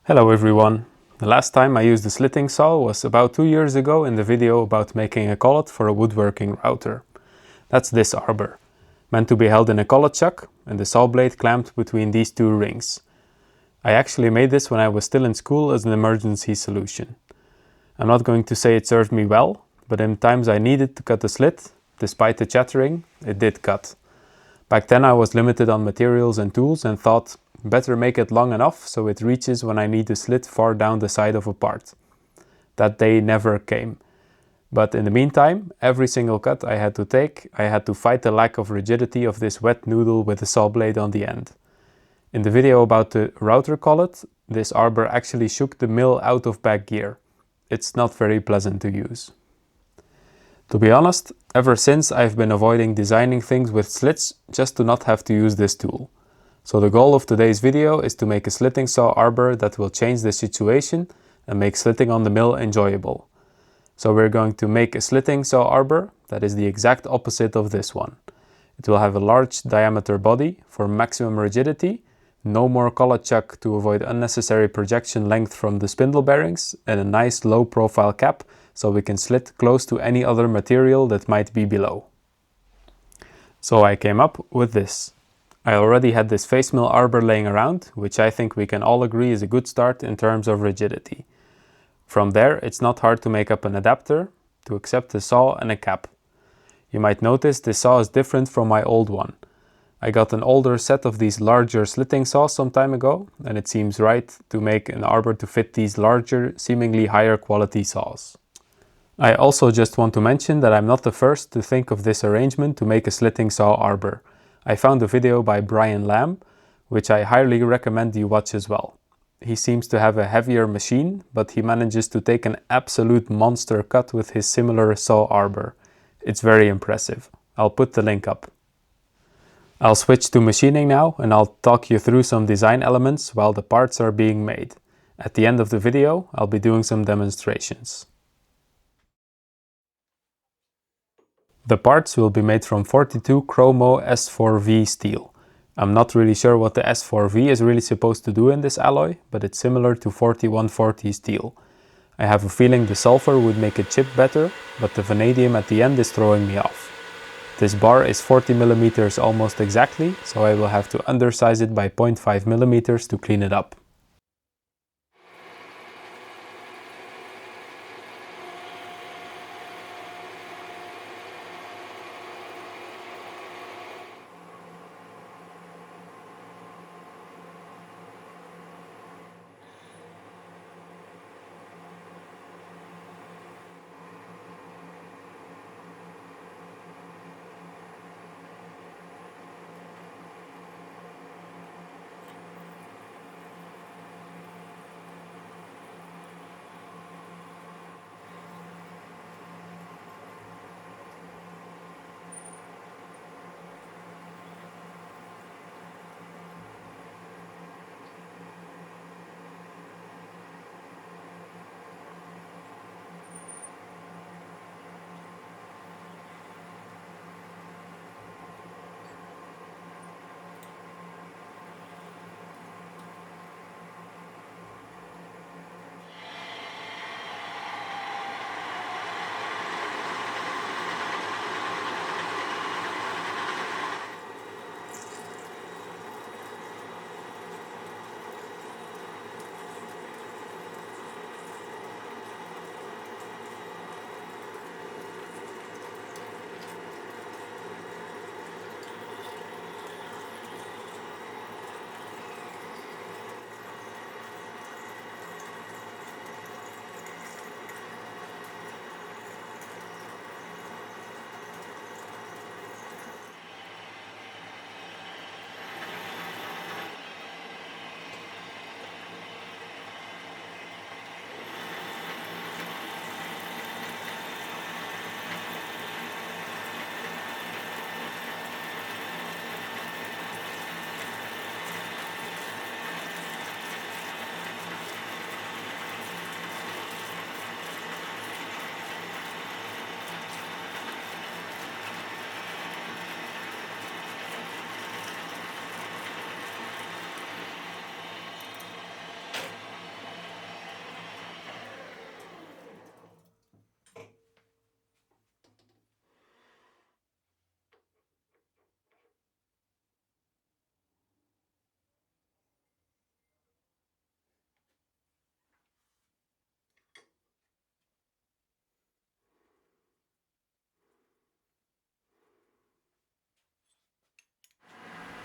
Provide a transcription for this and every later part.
Hello everyone. The last time I used the slitting saw was about 2 years ago in the video about making a collet for a woodworking router. That's this arbor, meant to be held in a collet chuck and the saw blade clamped between these two rings. I actually made this when I was still in school as an emergency solution. I'm not going to say it served me well, but in times I needed to cut a slit, despite the chattering, it did cut. Back then I was limited on materials and tools and thought, better make it long enough so it reaches when I need to slit far down the side of a part. That day never came. But in the meantime, every single cut I had to take, I had to fight the lack of rigidity of this wet noodle with a saw blade on the end. In the video about the router collet, this arbor actually shook the mill out of back gear. It's not very pleasant to use. To be honest, ever since I've been avoiding designing things with slits just to not have to use this tool. So the goal of today's video is to make a slitting saw arbor that will change the situation and make slitting on the mill enjoyable. So we're going to make a slitting saw arbor that is the exact opposite of this one. It will have a large diameter body for maximum rigidity, no more collet chuck to avoid unnecessary projection length from the spindle bearings, and a nice low profile cap so we can slit close to any other material that might be below. So I came up with this. I already had this face mill arbor laying around, which I think we can all agree is a good start in terms of rigidity. From there, it's not hard to make up an adapter to accept a saw and a cap. You might notice this saw is different from my old one. I got an older set of these larger slitting saws some time ago, and it seems right to make an arbor to fit these larger, seemingly higher quality saws. I also just want to mention that I'm not the first to think of this arrangement to make a slitting saw arbor. I found a video by Brian Lamb, which I highly recommend you watch as well. He seems to have a heavier machine, but he manages to take an absolute monster cut with his similar saw arbor. It's very impressive. I'll put the link up. I'll switch to machining now and I'll talk you through some design elements while the parts are being made. At the end of the video, I'll be doing some demonstrations. The parts will be made from 42 Chromo S4V steel. I'm not really sure what the S4V is really supposed to do in this alloy, but it's similar to 4140 steel. I have a feeling the sulfur would make it chip better, but the vanadium at the end is throwing me off. This bar is 40 mm almost exactly, so I will have to undersize it by 0.5 mm to clean it up.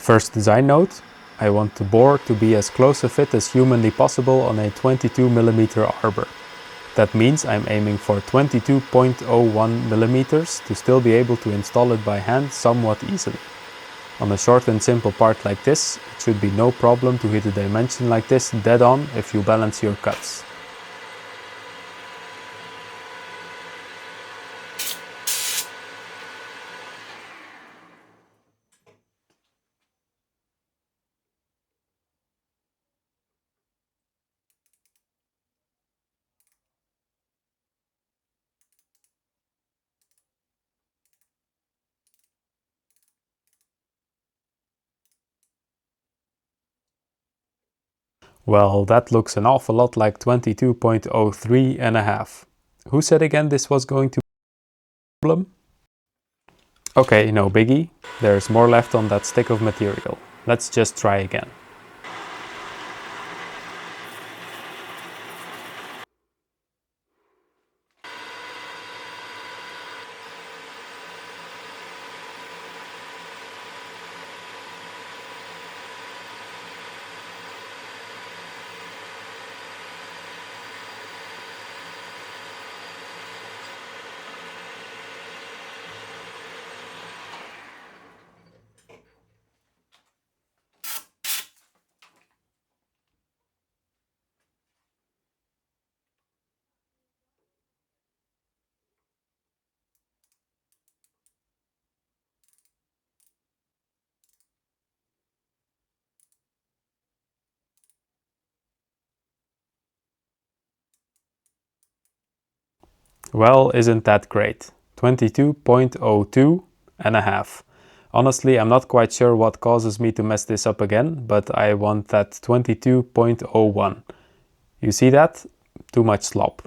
First design note, I want the bore to be as close a fit as humanly possible on a 22mm arbor. That means I'm aiming for 22.01mm to still be able to install it by hand somewhat easily. On a short and simple part like this, it should be no problem to hit a dimension like this dead on if you balance your cuts. Well, that looks an awful lot like 22.03 and a half. Who said again this was going to be a problem? Okay, no biggie. There's more left on that stick of material. Let's just try again. Well, isn't that great? 22.02 and a half. Honestly, I'm not quite sure what causes me to mess this up again, but I want that 22.01. You see that? Too much slop.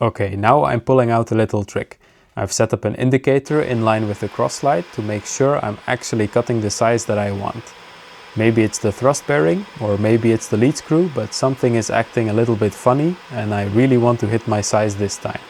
Okay, now I'm pulling out a little trick. I've set up an indicator in line with the cross slide to make sure I'm actually cutting the size that I want. Maybe it's the thrust bearing, or maybe it's the lead screw, but something is acting a little bit funny and I really want to hit my size this time.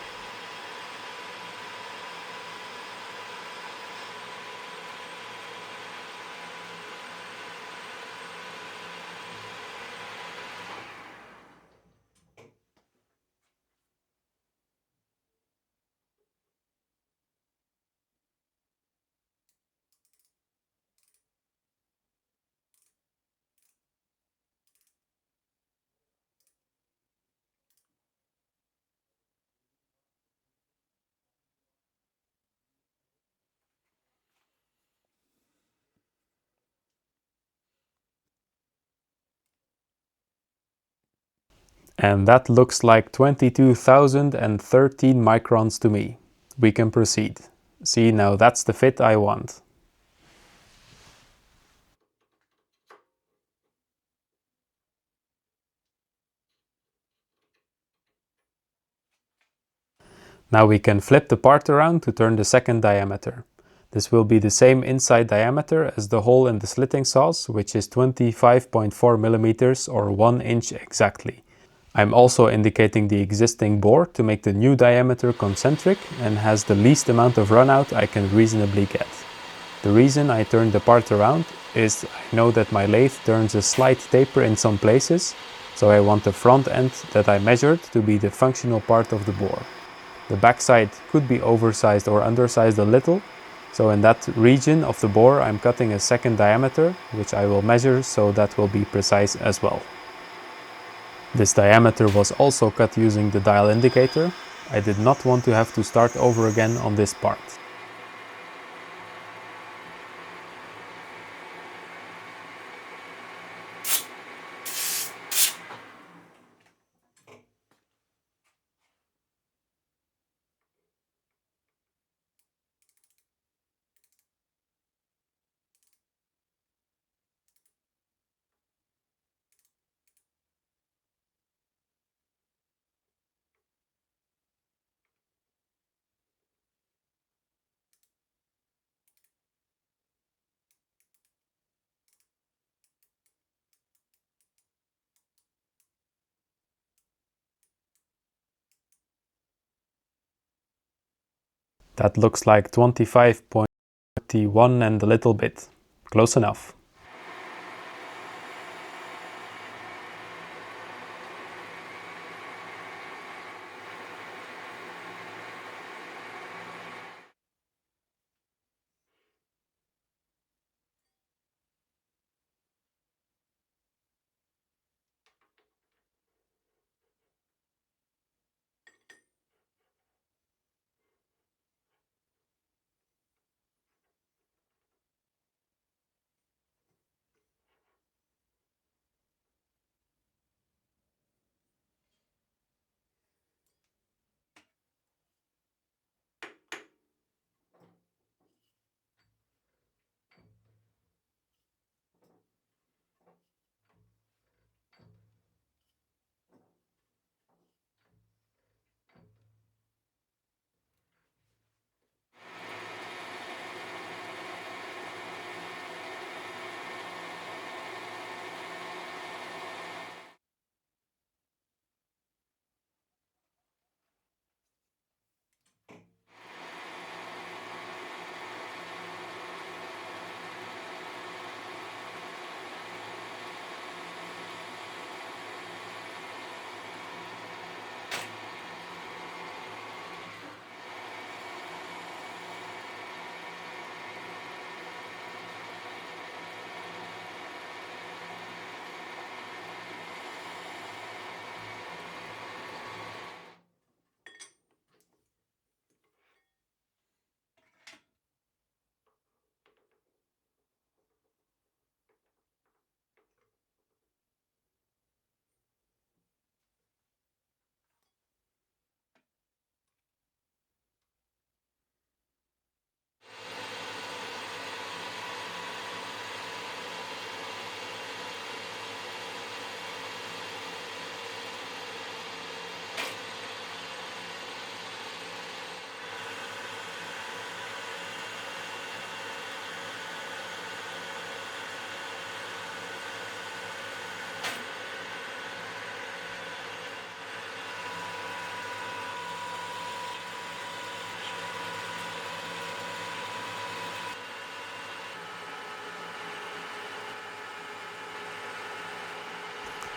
And that looks like 22,013 microns to me. We can proceed. See, now that's the fit I want. Now we can flip the part around to turn the second diameter. This will be the same inside diameter as the hole in the slitting saws, which is 25.4mm or 1 inch exactly. I'm also indicating the existing bore to make the new diameter concentric and has the least amount of runout I can reasonably get. The reason I turn the part around is I know that my lathe turns a slight taper in some places, so I want the front end that I measured to be the functional part of the bore. The backside could be oversized or undersized a little, so in that region of the bore I'm cutting a second diameter, which I will measure, so that will be precise as well. This diameter was also cut using the dial indicator. I did not want to have to start over again on this part. That looks like 25.21 and a little bit. Close enough.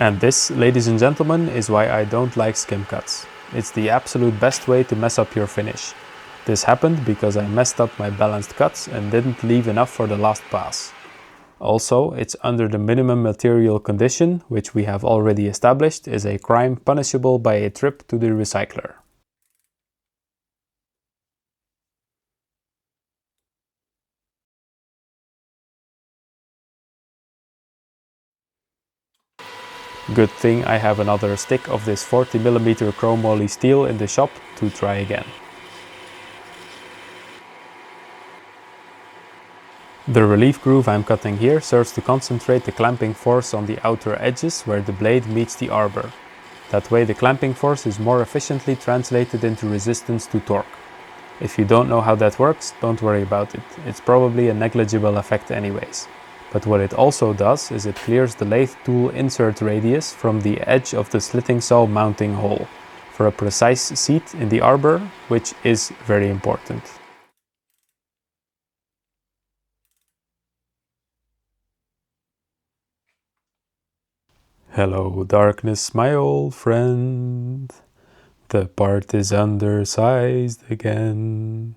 And this, ladies and gentlemen, is why I don't like skim cuts. It's the absolute best way to mess up your finish. This happened because I messed up my balanced cuts and didn't leave enough for the last pass. Also, it's under the minimum material condition, which we have already established is a crime punishable by a trip to the recycler. Good thing I have another stick of this 40mm chromoly steel in the shop to try again. The relief groove I'm cutting here serves to concentrate the clamping force on the outer edges where the blade meets the arbor. That way the clamping force is more efficiently translated into resistance to torque. If you don't know how that works, don't worry about it. It's probably a negligible effect anyways. But what it also does is it clears the lathe tool insert radius from the edge of the slitting saw mounting hole for a precise seat in the arbor, which is very important. Hello darkness, my old friend. The part is undersized again.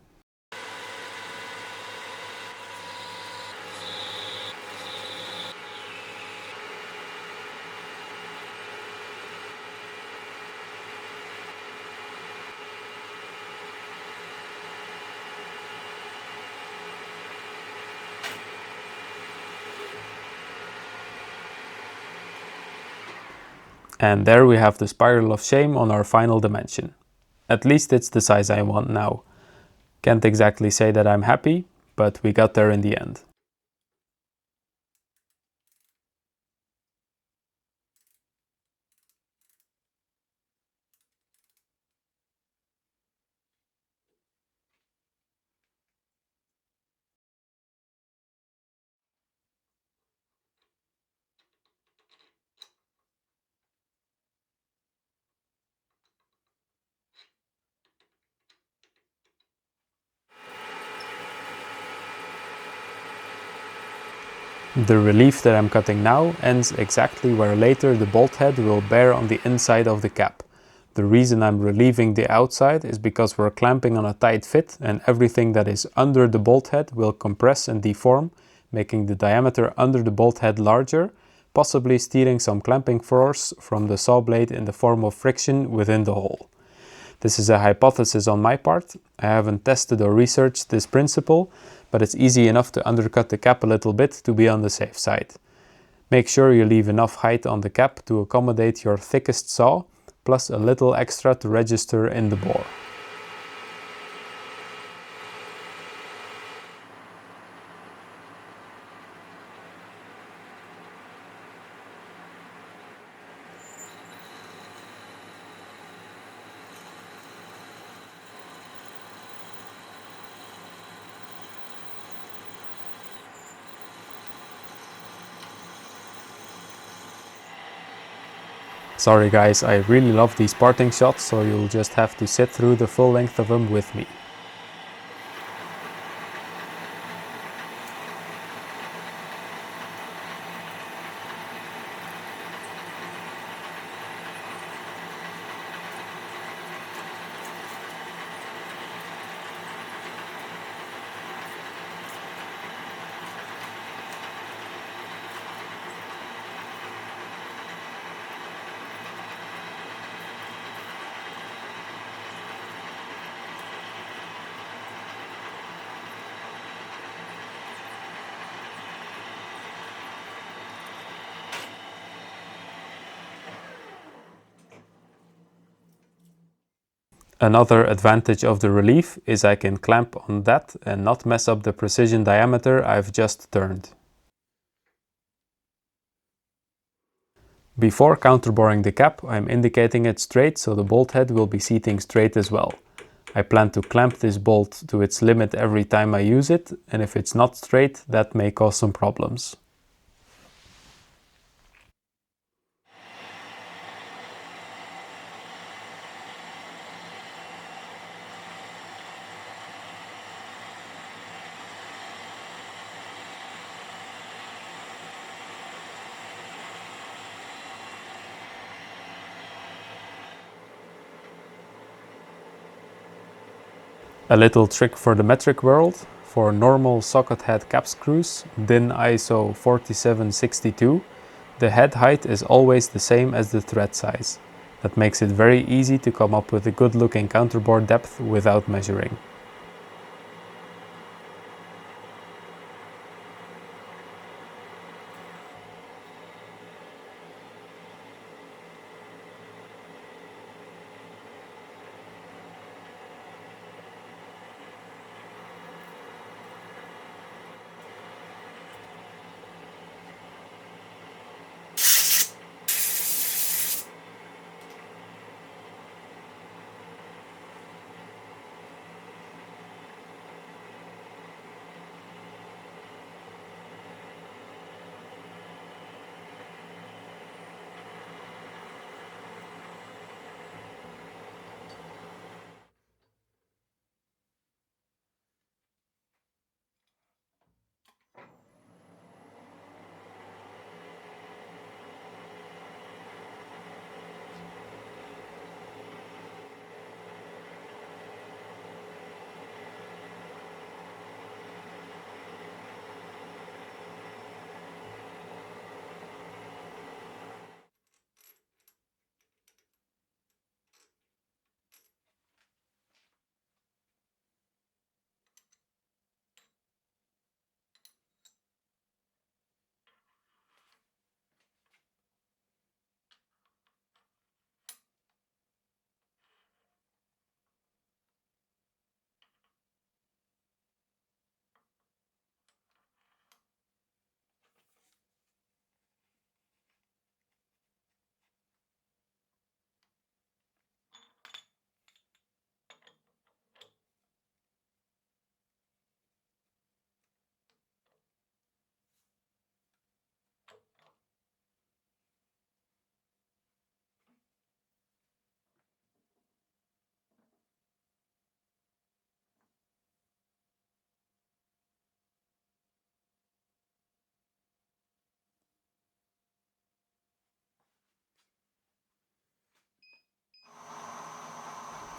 And there we have the spiral of shame on our final dimension. At least it's the size I want now. Can't exactly say that I'm happy, but we got there in the end. The relief that I'm cutting now ends exactly where later the bolt head will bear on the inside of the cap. The reason I'm relieving the outside is because we're clamping on a tight fit and everything that is under the bolt head will compress and deform, making the diameter under the bolt head larger, possibly stealing some clamping force from the saw blade in the form of friction within the hole. This is a hypothesis on my part. I haven't tested or researched this principle, but it's easy enough to undercut the cap a little bit to be on the safe side. Make sure you leave enough height on the cap to accommodate your thickest saw, plus a little extra to register in the bore. Sorry guys, I really love these parting shots, so you'll just have to sit through the full length of them with me. Another advantage of the relief is I can clamp on that and not mess up the precision diameter I've just turned. Before counterboring the cap, I'm indicating it straight so the bolt head will be seating straight as well. I plan to clamp this bolt to its limit every time I use it, and if it's not straight, that may cause some problems. A little trick for the metric world: for normal socket head cap screws, DIN ISO 4762, the head height is always the same as the thread size. That makes it very easy to come up with a good looking counterbore depth without measuring.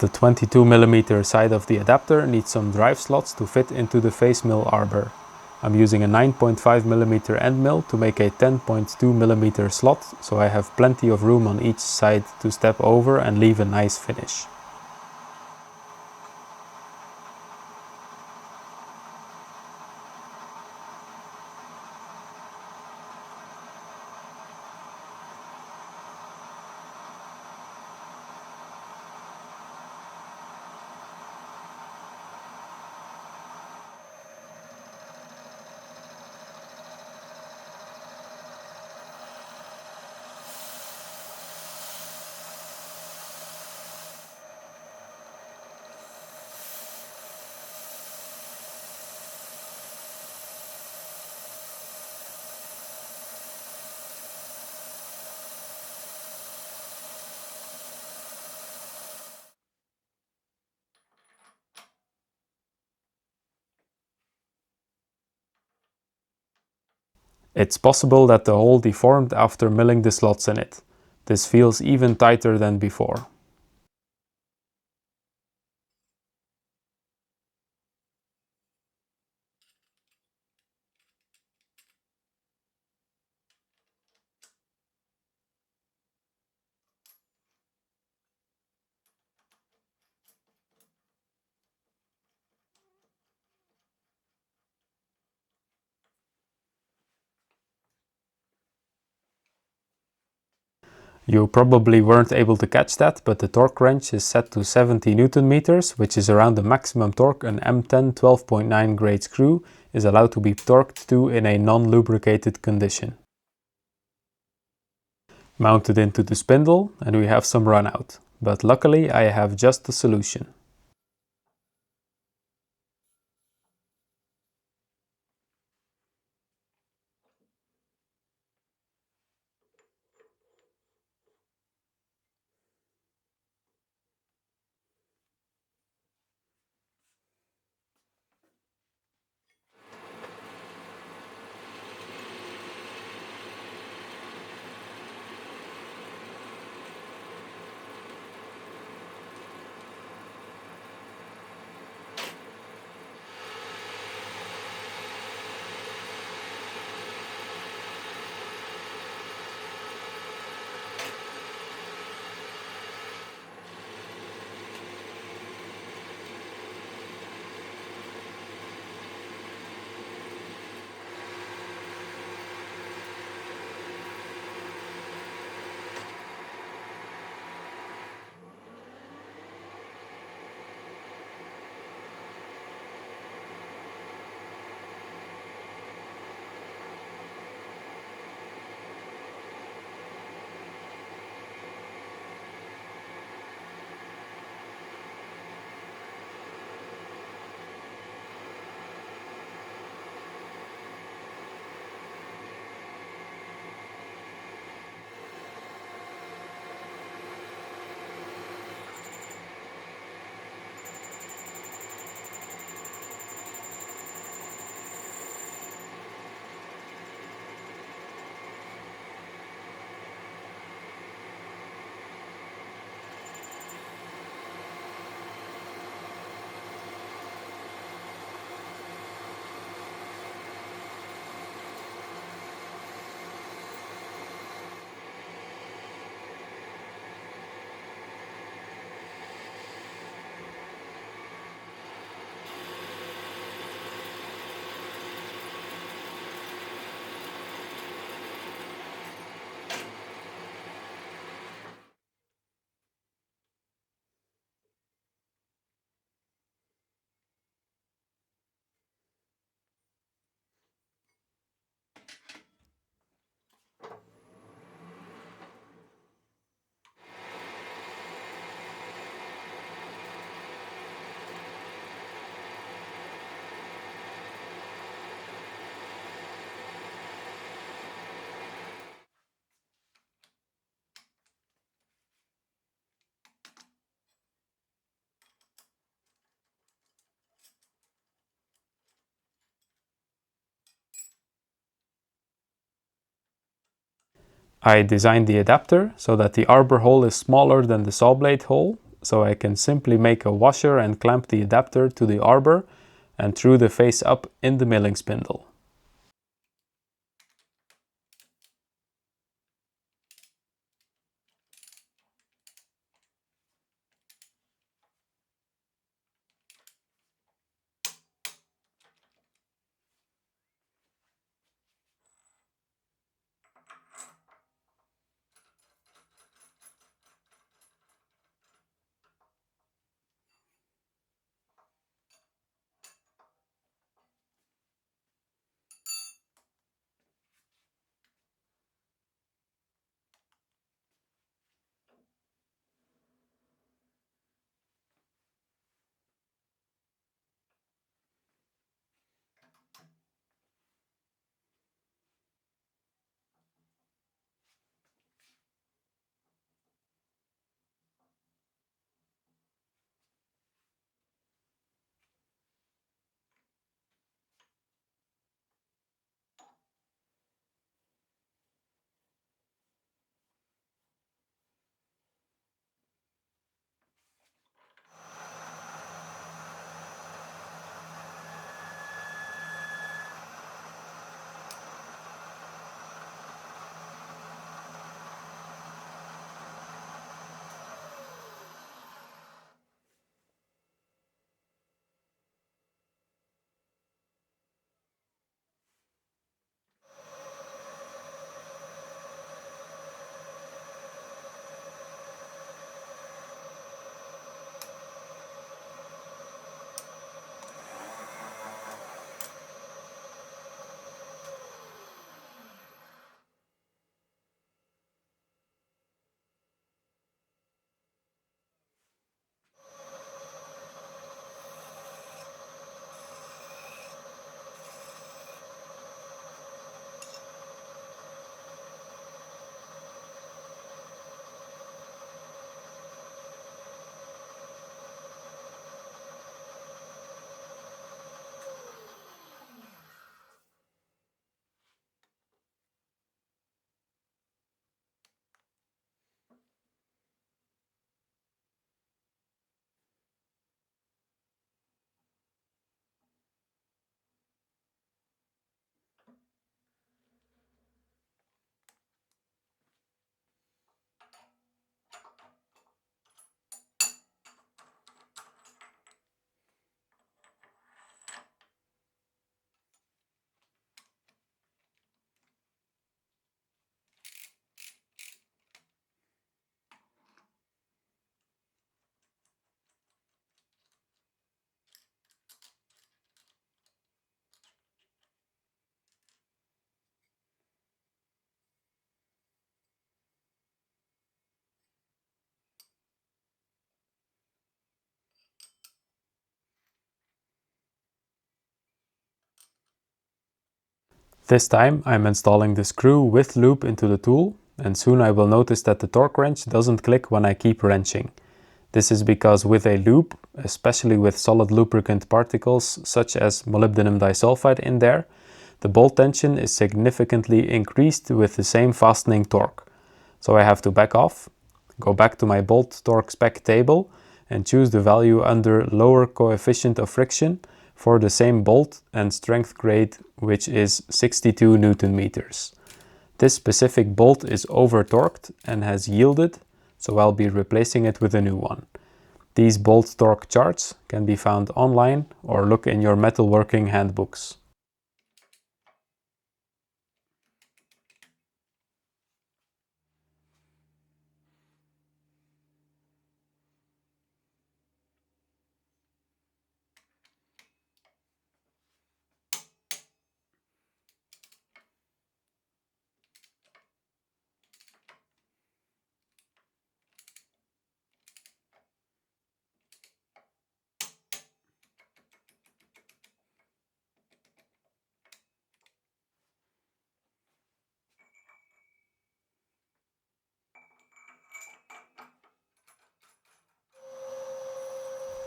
The 22mm side of the adapter needs some drive slots to fit into the face mill arbor. I'm using a 9.5mm end mill to make a 10.2mm slot, so I have plenty of room on each side to step over and leave a nice finish. It's possible that the hole deformed after milling the slots in it. This feels even tighter than before. You probably weren't able to catch that, but the torque wrench is set to 70 Newton meters, which is around the maximum torque an M10 12.9 grade screw is allowed to be torqued to in a non-lubricated condition. Mounted into the spindle, and we have some runout, but luckily I have just the solution. I designed the adapter so that the arbor hole is smaller than the saw blade hole, so I can simply make a washer and clamp the adapter to the arbor and through the face up in the milling spindle. This time I'm installing the screw with loop into the tool, and soon I will notice that the torque wrench doesn't click when I keep wrenching. This is because with a loop, especially with solid lubricant particles such as molybdenum disulfide in there, the bolt tension is significantly increased with the same fastening torque. So I have to back off, go back to my bolt torque spec table and choose the value under lower coefficient of friction for the same bolt and strength grade, which is 62 Newton meters. This specific bolt is over torqued and has yielded, so I'll be replacing it with a new one. These bolt torque charts can be found online or look in your metalworking handbooks.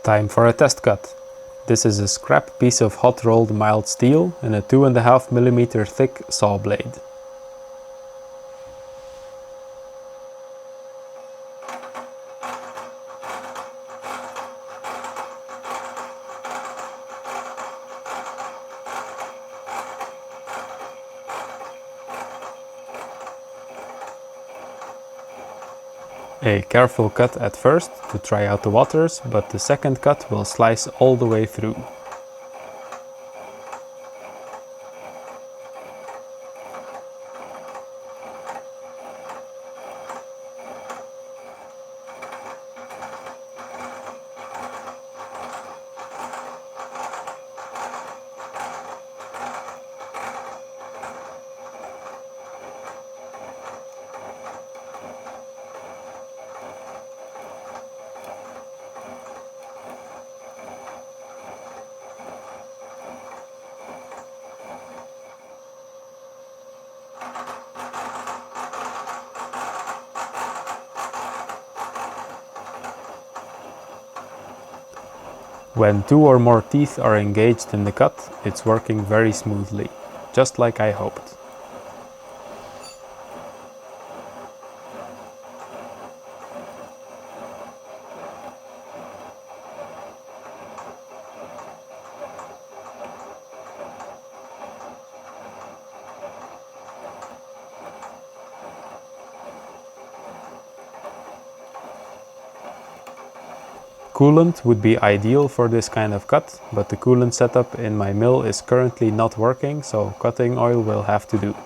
Time for a test cut. This is a scrap piece of hot rolled mild steel and a 2.5 mm thick saw blade. A careful cut at first to try out the waters, but the second cut will slice all the way through. When 2 or more teeth are engaged in the cut, it's working very smoothly, just like I hoped. Coolant would be ideal for this kind of cut, but the coolant setup in my mill is currently not working, so cutting oil will have to do.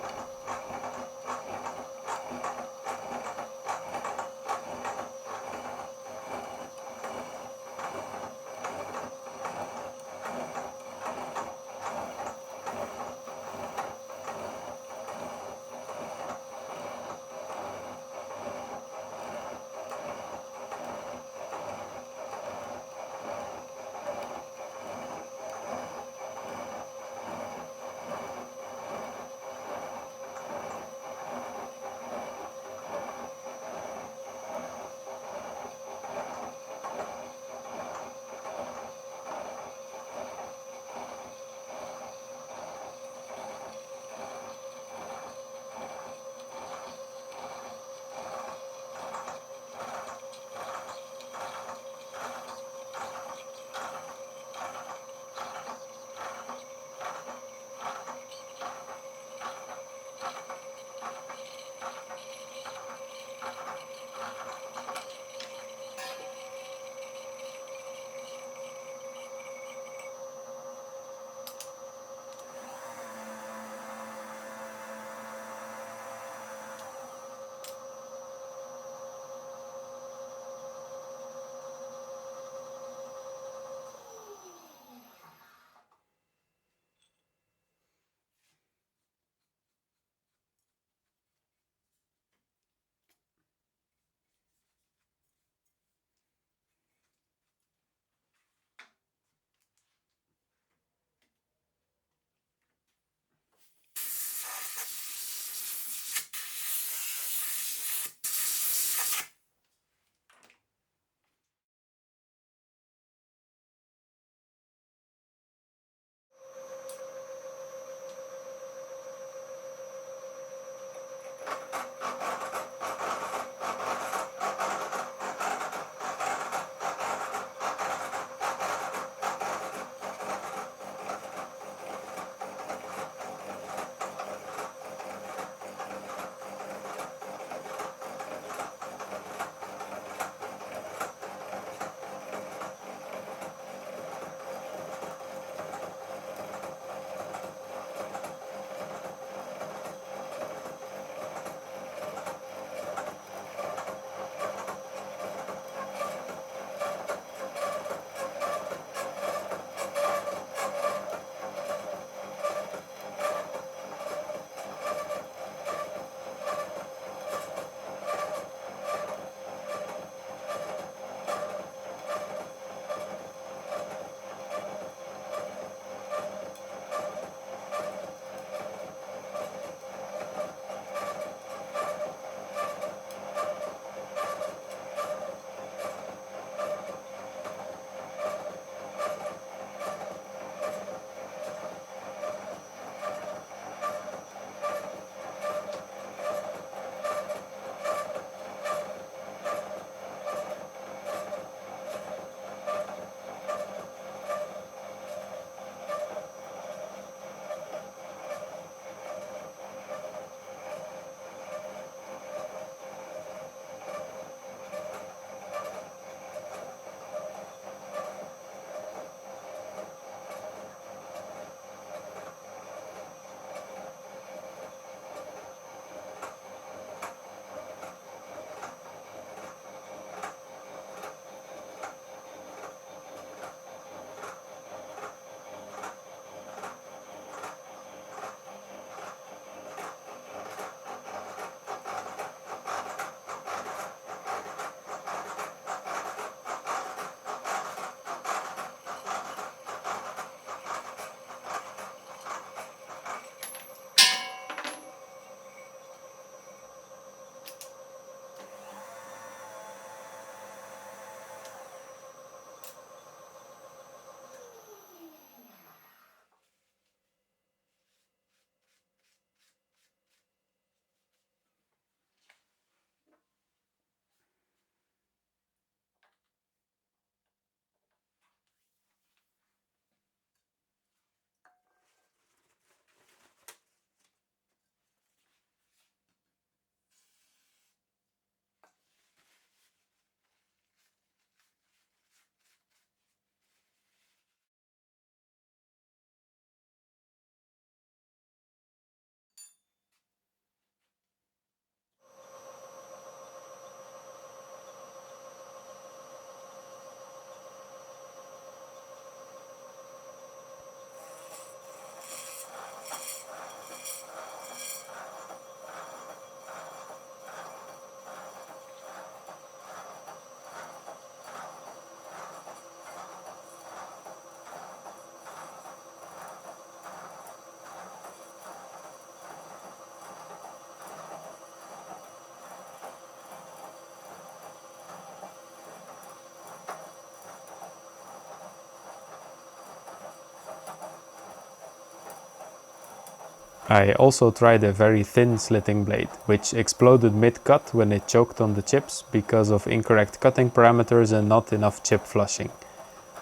I also tried a very thin slitting blade, which exploded mid-cut when it choked on the chips because of incorrect cutting parameters and not enough chip flushing.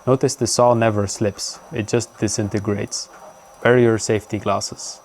Notice the saw never slips, it just disintegrates. Wear your safety glasses.